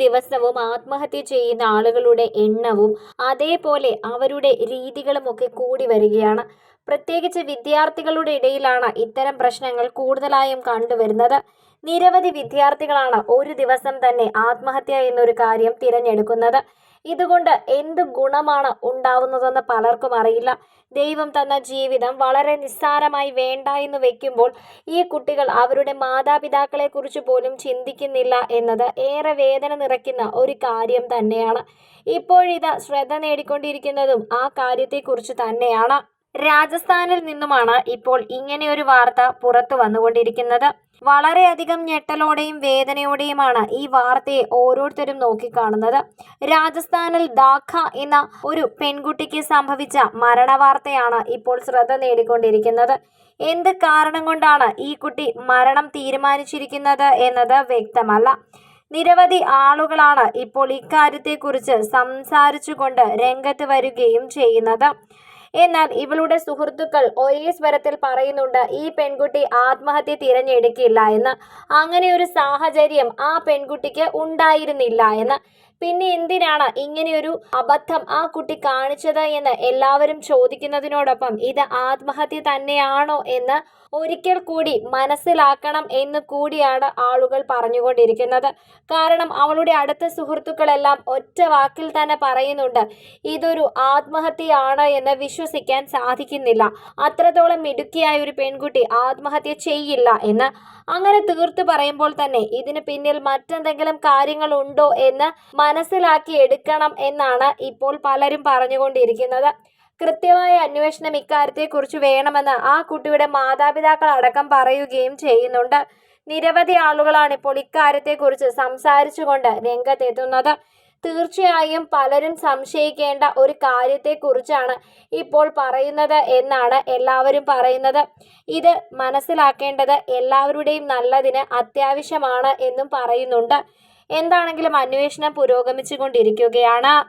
ദിവസവും ആത്മഹത്യ ചെയ്യുന്ന ആളുകളുടെ എണ്ണവും അതേപോലെ അവരുടെ രീതികളുമൊക്കെ കൂടി വരികയാണ്. പ്രത്യേകിച്ച് വിദ്യാർത്ഥികളുടെ ഇടയിലാണ് ഇത്തരം പ്രശ്നങ്ങൾ കൂടുതലായും കണ്ടുവരുന്നത്. നിരവധി വിദ്യാർത്ഥികളാണ് ഒരു ദിവസം തന്നെ ആത്മഹത്യ എന്നൊരു കാര്യം തിരഞ്ഞെടുക്കുന്നത്. ഇതുകൊണ്ട് എന്ത് ഗുണമാണ് ഉണ്ടാവുന്നതെന്ന് പലർക്കും അറിയില്ല. ദൈവം തന്ന ജീവിതം വളരെ നിസ്സാരമായി വേണ്ട എന്ന് വെക്കുമ്പോൾ ഈ കുട്ടികൾ അവരുടെ മാതാപിതാക്കളെ കുറിച്ച് പോലും ചിന്തിക്കുന്നില്ല എന്നത് ഏറെ വേദന നിറയ്ക്കുന്ന ഒരു കാര്യം തന്നെയാണ്. ഇപ്പോഴിതാ ശ്രദ്ധ നേടിക്കൊണ്ടിരിക്കുന്നതും ആ കാര്യത്തെക്കുറിച്ച് തന്നെയാണ്. രാജസ്ഥാനിൽ നിന്നുമാണ് ഇപ്പോൾ ഇങ്ങനെയൊരു വാർത്ത പുറത്തു വന്നുകൊണ്ടിരിക്കുന്നത്. വളരെയധികം ഞെട്ടലോടെയും വേദനയോടെയുമാണ് ഈ വാർത്തയെ ഓരോരുത്തരും നോക്കിക്കാണുന്നത്. രാജസ്ഥാനിൽ ദാഖ എന്ന ഒരു പെൺകുട്ടിക്ക് സംഭവിച്ച മരണവാർത്തയാണ് ഇപ്പോൾ ശ്രദ്ധ നേടിക്കൊണ്ടിരിക്കുന്നത്. എന്ത് കാരണം കൊണ്ടാണ് ഈ കുട്ടി മരണം തീരുമാനിച്ചിരിക്കുന്നത് എന്നത് വ്യക്തമല്ല. നിരവധി ആളുകളാണ് ഇപ്പോൾ ഇക്കാര്യത്തെക്കുറിച്ച് സംസാരിച്ചുകൊണ്ട് രംഗത്ത് വരികയും ചെയ്യുന്നത്. എന്നാൽ ഇവളുടെ സുഹൃത്തുക്കൾ ഒരേ സ്വരത്തിൽ പറയുന്നുണ്ട് ഈ പെൺകുട്ടി ആത്മഹത്യ തിരഞ്ഞെടുക്കില്ല എന്ന്. അങ്ങനെ ഒരു സാഹചര്യം ആ പെൺകുട്ടിക്ക് ഉണ്ടായിരുന്നില്ല എന്ന്. പിന്നെ എന്തിനാണ് ഇങ്ങനെയൊരു അബദ്ധം ആ കുട്ടി കാണിച്ചത് എന്ന് എല്ലാവരും ചോദിക്കുന്നതിനോടൊപ്പം ഇത് ആത്മഹത്യ തന്നെയാണോ എന്ന് ഒരിക്കൽ കൂടി മനസ്സിലാക്കണം എന്ന് കൂടിയാണ് ആളുകൾ പറഞ്ഞുകൊണ്ടിരിക്കുന്നത്. കാരണം അവളുടെ അടുത്ത സുഹൃത്തുക്കളെല്ലാം ഒറ്റ വാക്കിൽ തന്നെ പറയുന്നുണ്ട് ഇതൊരു ആത്മഹത്യയാണ് എന്ന് വിശ്വസിക്കാൻ സാധിക്കുന്നില്ല. അത്രത്തോളം മിടുക്കിയായ ഒരു പെൺകുട്ടി ആത്മഹത്യ ചെയ്യില്ല എന്ന്. അങ്ങനെ തീർത്തു പറയുമ്പോൾ തന്നെ ഇതിന് പിന്നിൽ മറ്റെന്തെങ്കിലും കാര്യങ്ങൾ ഉണ്ടോ എന്ന് മനസ്സിലാക്കി എടുക്കണം എന്നാണ് ഇപ്പോൾ പലരും പറഞ്ഞുകൊണ്ടിരിക്കുന്നത്. കൃത്യമായ അന്വേഷണം ഇക്കാര്യത്തെക്കുറിച്ച് വേണമെന്ന് ആ കുട്ടിയുടെ മാതാപിതാക്കൾ അടക്കം പറയുകയും ചെയ്യുന്നുണ്ട്. നിരവധി ആളുകളാണ് ഇപ്പോൾ ഇക്കാര്യത്തെക്കുറിച്ച് സംസാരിച്ചുകൊണ്ട് രംഗത്തെത്തുന്നത്. തീർച്ചയായും പലരും സംശയിക്കേണ്ട ഒരു കാര്യത്തെക്കുറിച്ചാണ് ഇപ്പോൾ പറയുന്നത് എന്നാണ് എല്ലാവരും പറയുന്നത്. ഇത് മനസ്സിലാക്കേണ്ടത് എല്ലാവരുടെയും നല്ലതിന് അത്യാവശ്യമാണ് എന്നും പറയുന്നുണ്ട്. എന്താണെങ്കിലും അന്വേഷണം പുരോഗമിച്ചുകൊണ്ടിരിക്കുകയാണ്.